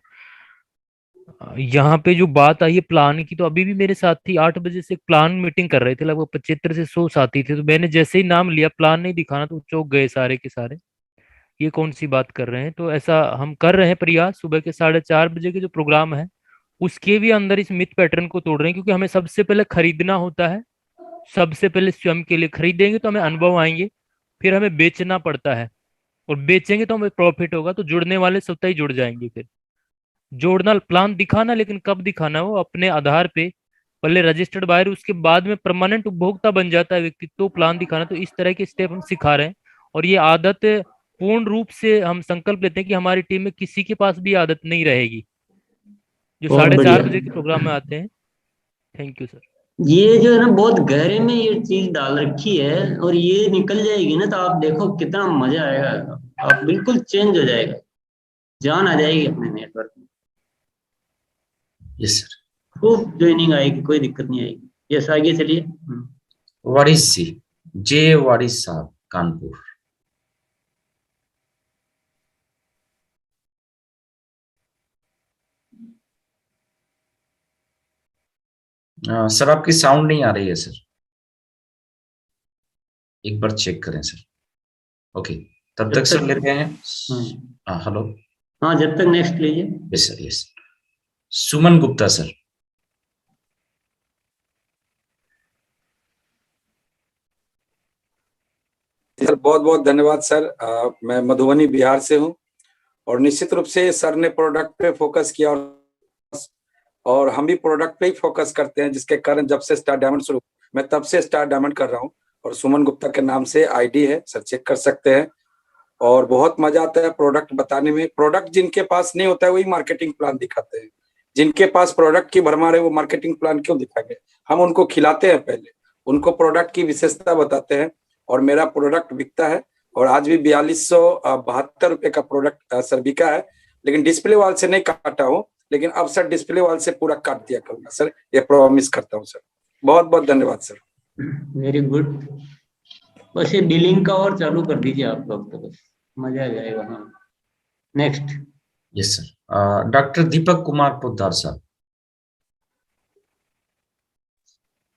यहाँ पे जो बात आई है प्लान की, तो अभी भी मेरे साथी 8 बजे से प्लान मीटिंग कर रहे थे, लगभग 75 से 100 साथी थे। तो मैंने जैसे ही नाम लिया, प्लान नहीं दिखाना, तो चौंक गए सारे के सारे, ये कौन सी बात कर रहे हैं। तो ऐसा हम कर रहे हैं प्रयास, सुबह के 4:30 बजे के जो प्रोग्राम है उसके भी अंदर इस मिथ पैटर्न को तोड़ रहे हैं। क्योंकि हमें सबसे पहले खरीदना होता है, सबसे पहले स्वयं के लिए खरीदेंगे तो हमें अनुभव आएंगे, फिर हमें बेचना पड़ता है और बेचेंगे तो हमें प्रॉफिट होगा, तो जुड़ने वाले स्वतः ही जुड़ जाएंगे फिर। जोड़ना, प्लान दिखाना, लेकिन कब दिखाना है वो अपने आधार पे। पहले रजिस्टर्ड बायर, उसके बाद में परमानेंट उपभोक्ता बन जाता है व्यक्ति, तो प्लान दिखाना। तो इस तरह के स्टेप हम सिखा रहे हैं, और ये आदत पूर्ण रूप से हम संकल्प लेते हैं कि हमारी टीम में किसी के पास भी आदत नहीं रहेगी जो बहुत 4:30 बढ़िया। बजे के प्रोग्राम में आते हैं। Thank you sir. ये जो है ना बहुत गहरे में ये चीज डाल रखी है, और ये निकल जाएगी ना तो आप देखो कितना मजा आएगा, आप बिल्कुल चेंज हो जाएगा, जान आ जाएगी अपने नेटवर्क में, यस सर। खूब ज्वाइनिंग आएगी, कोई दिक्कत नहीं आएगी। यस, आगे चलिए। वारिस जी, जे वारिस साहब, कानपुर। सर आपकी साउंड नहीं आ रही है सर, एक बार चेक करें सर। ओके, तब तक सर लेते हैं। हेलो। हाँ, जब तक नेक्स्ट लीजिए। Yes sir, yes. Suman Gupta sir. Sir बहुत बहुत धन्यवाद सर। मैं मधुबनी बिहार से हूं, और निश्चित रूप से सर ने प्रोडक्ट पे फोकस किया, और हम भी प्रोडक्ट पे ही फोकस करते हैं, जिसके कारण जब से स्टार डायमंड शुरू, मैं तब से स्टार डायमंड कर रहा हूं, और सुमन गुप्ता के नाम से आईडी है सर, चेक कर सकते हैं। और बहुत मजा आता है प्रोडक्ट बताने में। प्रोडक्ट जिनके पास नहीं होता है वही मार्केटिंग प्लान दिखाते हैं, जिनके पास प्रोडक्ट की भरमार है वो मार्केटिंग प्लान क्यों दिखाएंगे। हम उनको खिलाते हैं, पहले उनको प्रोडक्ट की विशेषता बताते हैं, और मेरा प्रोडक्ट बिकता है। और आज भी 4272 रुपए का प्रोडक्ट सर बिका है, लेकिन डिस्प्ले वाल से नहीं काटा हूँ, लेकिन अब सर डिस्प्ले वाल से पूरा काट दिया करूंगा सर, ये प्रॉमिस करता हूँ सर। बहुत बहुत धन्यवाद सर। Very good. बस ये डीलिंग का और चालू कर दीजिए आप लोग, तो बस मजा आ जाएगा। हाँ, next. Yes sir. Doctor Deepak Kumar Poddar साहब।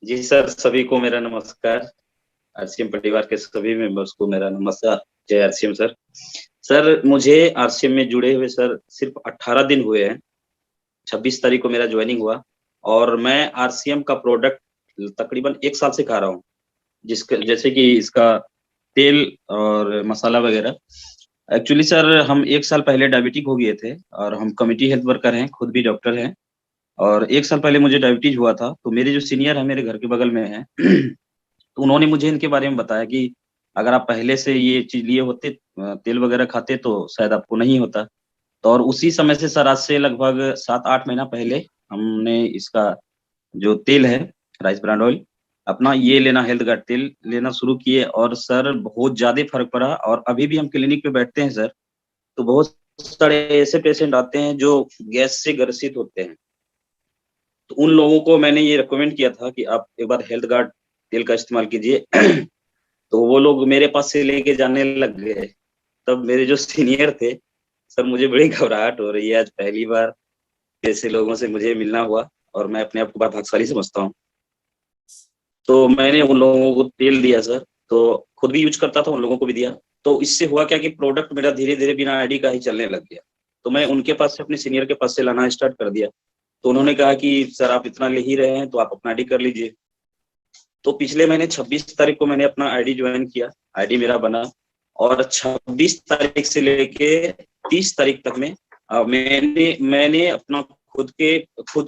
जी सर, सभी को मेरा नमस्कार। आरसीएम परिवार के सभी मेंबर्स को मेरा नमस्कार। जय आरसीएम सर। सर मुझे आरसीएम में जुड़े हुए सर सिर्फ 18 दिन हुए हैं। 26 तारीख को मेरा ज्वाइनिंग हुआ, और मैं आरसीएम का प्रोडक्ट तकरीबन 1 साल से खा रहा हूँ, जिसके जैसे कि इसका तेल और मसाला वगैरह। एक्चुअली सर हम 1 साल पहले डायबिटिक हो गए थे, और हम कम्युनिटी हेल्थ वर्कर हैं, खुद भी डॉक्टर हैं। और 1 साल पहले मुझे डायबिटीज हुआ था, तो मेरे जो सीनियर है मेरे घर के बगल में है तो उन्होंने मुझे इनके बारे में बताया कि अगर आप पहले से ये चीज लिए होते, तेल वगैरह खाते, तो शायद आपको नहीं होता। तो और उसी समय से सर, आज से लगभग 7-8 महीना पहले हमने इसका जो तेल है, राइस ब्रांड ऑयल, अपना ये लेना, हेल्थ गार्ड तेल लेना शुरू किए। और सर बहुत ज्यादा फर्क पड़ा। और अभी भी हम क्लिनिक पे बैठते हैं सर, तो बहुत सारे ऐसे पेशेंट आते हैं जो गैस से ग्रसित होते हैं, तो उन लोगों को मैंने ये रिकमेंड किया था कि आप एक बार हेल्थ गार्ड तेल का इस्तेमाल कीजिए तो वो लोग मेरे पास से लेके जाने लग गए। तब मेरे जो सीनियर थे सर, मुझे बड़ी घबराहट हो रही है, आज पहली बार ऐसे लोगों से मुझे मिलना हुआ, और मैं अपने आप को बड़ा भाग्यशाली समझता हूँ। तो मैंने उन लोगों को तेल दिया सर, तो खुद भी यूज करता था, उन लोगों को भी दिया। तो इससे हुआ क्या कि प्रोडक्ट मेरा धीरे धीरे बिना आईडी का ही चलने लग गया। तो मैं उनके पास से, अपने सीनियर के पास से लाना स्टार्ट कर दिया। तो उन्होंने कहा कि सर आप इतना ले ही रहे हैं तो आप अपना आईडी कर लीजिए। तो पिछले महीने 26 तारीख को मैंने अपना आईडी ज्वाइन किया, आईडी मेरा बना, और 26 तारीख से लेके 30 तारीख तक में मैंने अपना खुद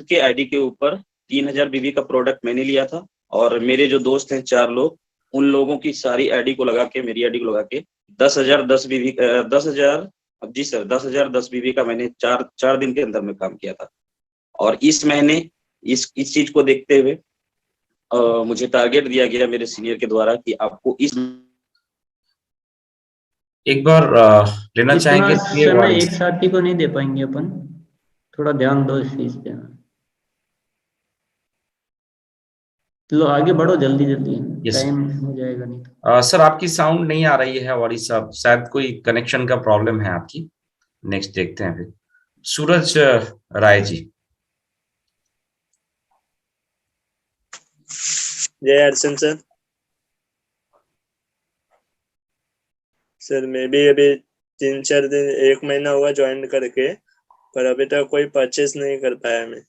के आईडी के ऊपर 3000 बीबी का प्रोडक्ट मैंने लिया था। और मेरे जो दोस्त हैं 4 लोग, उन लोगों की सारी आईडी को लगा के, मेरी आईडी को लगा के 10,010 बीबी 10,000 जी सर 10,010 बीबी का मैंने 4 दिन के अंदर में काम किया था। और इस महीने इस चीज को देखते हुए मुझे टारगेट दिया गया मेरे सीनियर के द्वारा कि आपको इस एक बार लेना चाहेंगे समय एक साथी को नहीं दे पाएंगे अपन, थोड़ा ध्यान दो इस चीज पे। लो आगे बढ़ो जल्दी जल्दी, टाइम हो जाएगा नहीं तो। सर आपकी साउंड नहीं आ रही है वारी साहब, शायद कोई कनेक्शन का प्रॉब्लम है आपकी। नेक्स्ट देखते हैं फिर। सूरज राय जी। जय अर्चन सर। सर मैं भी अभी 3-4 दिन, 1 महीना हुआ ज्वाइन करके, पर अभी तक कोई परचेस नहीं कर पाया मैं।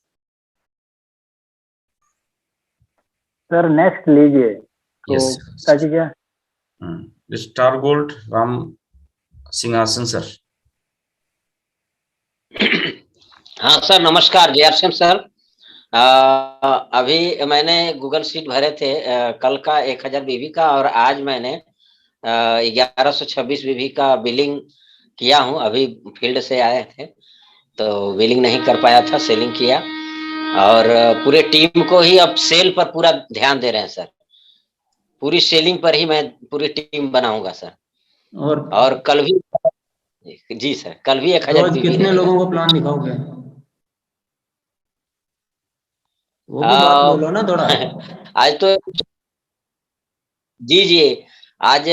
सर नेक्स्ट लीजिए तो ताकि क्या स्टार गोल्ड राम सिंहासन सर। हाँ सर, नमस्कार JRCM सर। अभी मैंने गूगल शीट भरे थे कल का 1000 बीवी का, और आज मैंने 1126 बीवी का बिलिंग किया हूँ। अभी फील्ड से आए थे तो बिलिंग नहीं कर पाया था, सेलिंग किया। और पूरे टीम को ही अब सेल पर पूरा ध्यान दे रहे हैं सर। पूरी सेलिंग पर ही मैं पूरी टीम बनाऊंगा सर। और कल भी जी सर, कल भी 1000 रोज बीवी कितने रहेगा। लोगों को प्लान दिखाओगे? वो भी बात बोलो ना थोड़ा। आज तो जी आज